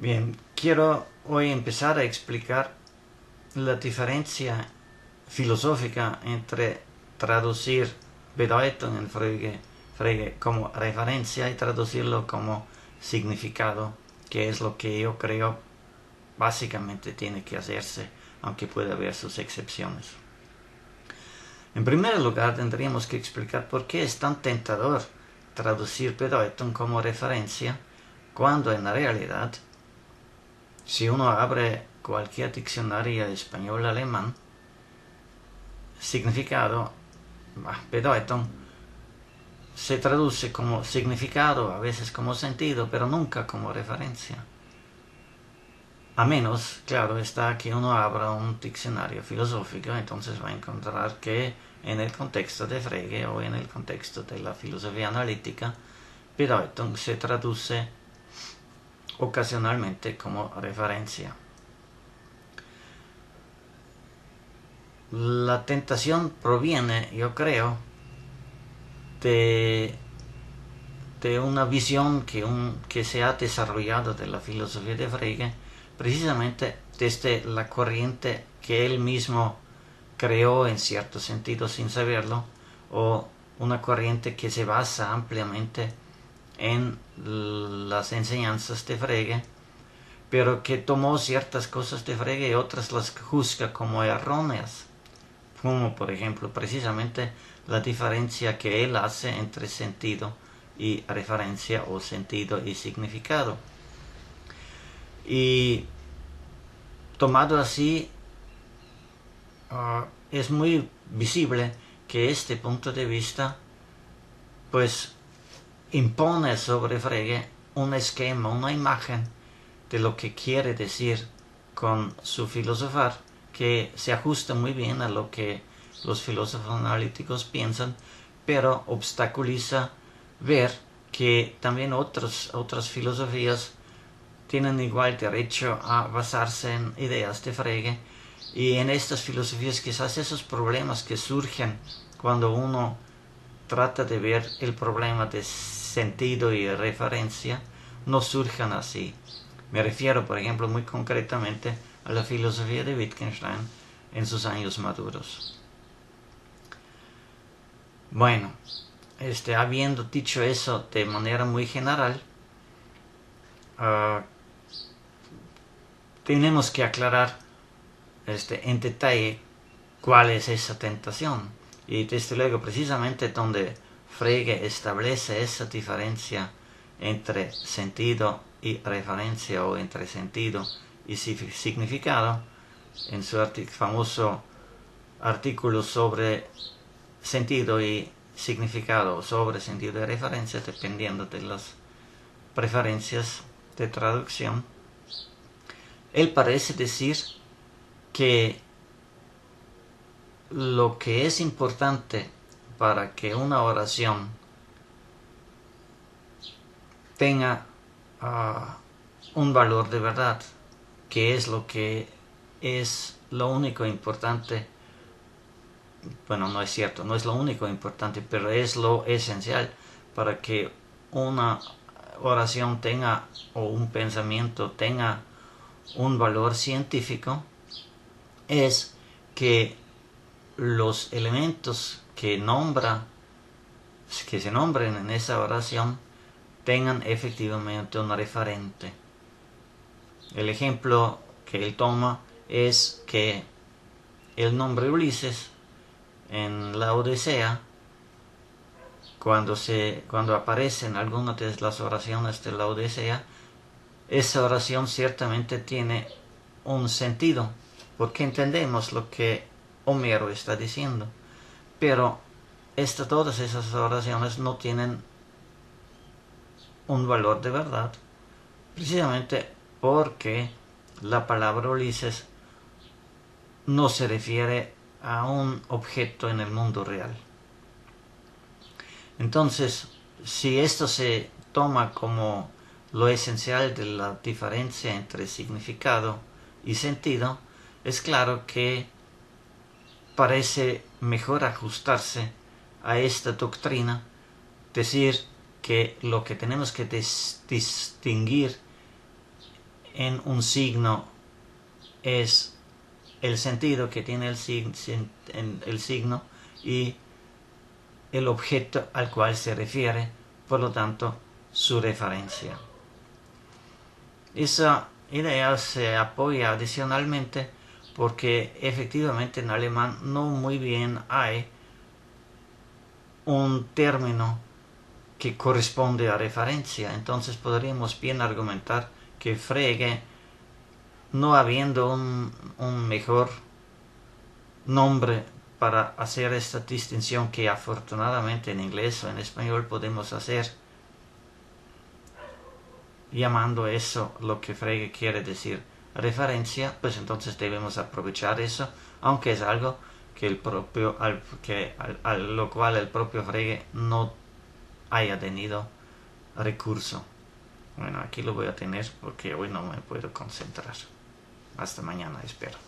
Bien, quiero hoy empezar a explicar la diferencia filosófica entre traducir Bedeutung en Frege como referencia y traducirlo como significado, que es lo que yo creo básicamente tiene que hacerse, aunque puede haber sus excepciones. En primer lugar, tendríamos que explicar por qué es tan tentador traducir Bedeutung como referencia, cuando en la realidad, si uno abre cualquier diccionario español-alemán, significado, Bedeutung, se traduce como significado, a veces como sentido, pero nunca como referencia. A menos, claro está, que uno abra un diccionario filosófico, entonces va a encontrar que en el contexto de Frege o en el contexto de la filosofía analítica, Bedeutung se traduce ocasionalmente como referencia. La tentación proviene, yo creo, de una visión que se ha desarrollado de la filosofía de Frege, precisamente desde la corriente que él mismo creó en cierto sentido sin saberlo, o una corriente que se basa ampliamente en las enseñanzas de Frege, pero que tomó ciertas cosas de Frege y otras las juzga como erróneas, como por ejemplo precisamente la diferencia que él hace entre sentido y referencia, o sentido y significado. Y tomado así, es muy visible que este punto de vista pues impone sobre Frege un esquema, una imagen de lo que quiere decir con su filosofar, que se ajusta muy bien a lo que los filósofos analíticos piensan, pero obstaculiza ver que también otras filosofías tienen igual derecho a basarse en ideas de Frege, y en estas filosofías quizás esos problemas que surgen cuando uno trata de ver el problema de sentido y referencia no surjan así. Me refiero, por ejemplo, muy concretamente a la filosofía de Wittgenstein en sus años maduros. Bueno, habiendo dicho eso de manera muy general, tenemos que aclarar en detalle cuál es esa tentación. Y desde luego, precisamente donde Frege establece esa diferencia entre sentido y referencia, o entre sentido y significado, en su famoso artículo sobre sentido y significado, sobre sentido y referencia, dependiendo de las preferencias de traducción, él parece decir que lo que es importante para que una oración tenga un valor de verdad, que es lo único importante, bueno, no es cierto, no es lo único importante, pero es lo esencial para que una oración tenga, o un pensamiento tenga un valor científico, es que los elementos que se nombren en esa oración tengan efectivamente un referente. El ejemplo que él toma es que el nombre Ulises en la Odisea, cuando aparece en alguna de las oraciones de la Odisea, esa oración ciertamente tiene un sentido, porque entendemos lo que Homero está diciendo, pero todas esas oraciones no tienen un valor de verdad, precisamente porque la palabra Ulises no se refiere a un objeto en el mundo real. Entonces, si esto se toma como lo esencial de la diferencia entre significado y sentido, es claro que parece mejor ajustarse a esta doctrina, decir que lo que tenemos que distinguir en un signo es el sentido que tiene el signo y el objeto al cual se refiere, por lo tanto su referencia. Esa idea se apoya adicionalmente porque efectivamente en alemán no muy bien hay un término que corresponde a referencia. Entonces podríamos bien argumentar que Frege, no habiendo un mejor nombre para hacer esta distinción que afortunadamente en inglés o en español podemos hacer, llamando eso lo que Frege quiere decir referencia, pues entonces debemos aprovechar eso, aunque es algo que a lo cual el propio Frege no haya tenido recurso. Bueno, aquí lo voy a tener porque hoy no me puedo concentrar. Hasta mañana, espero.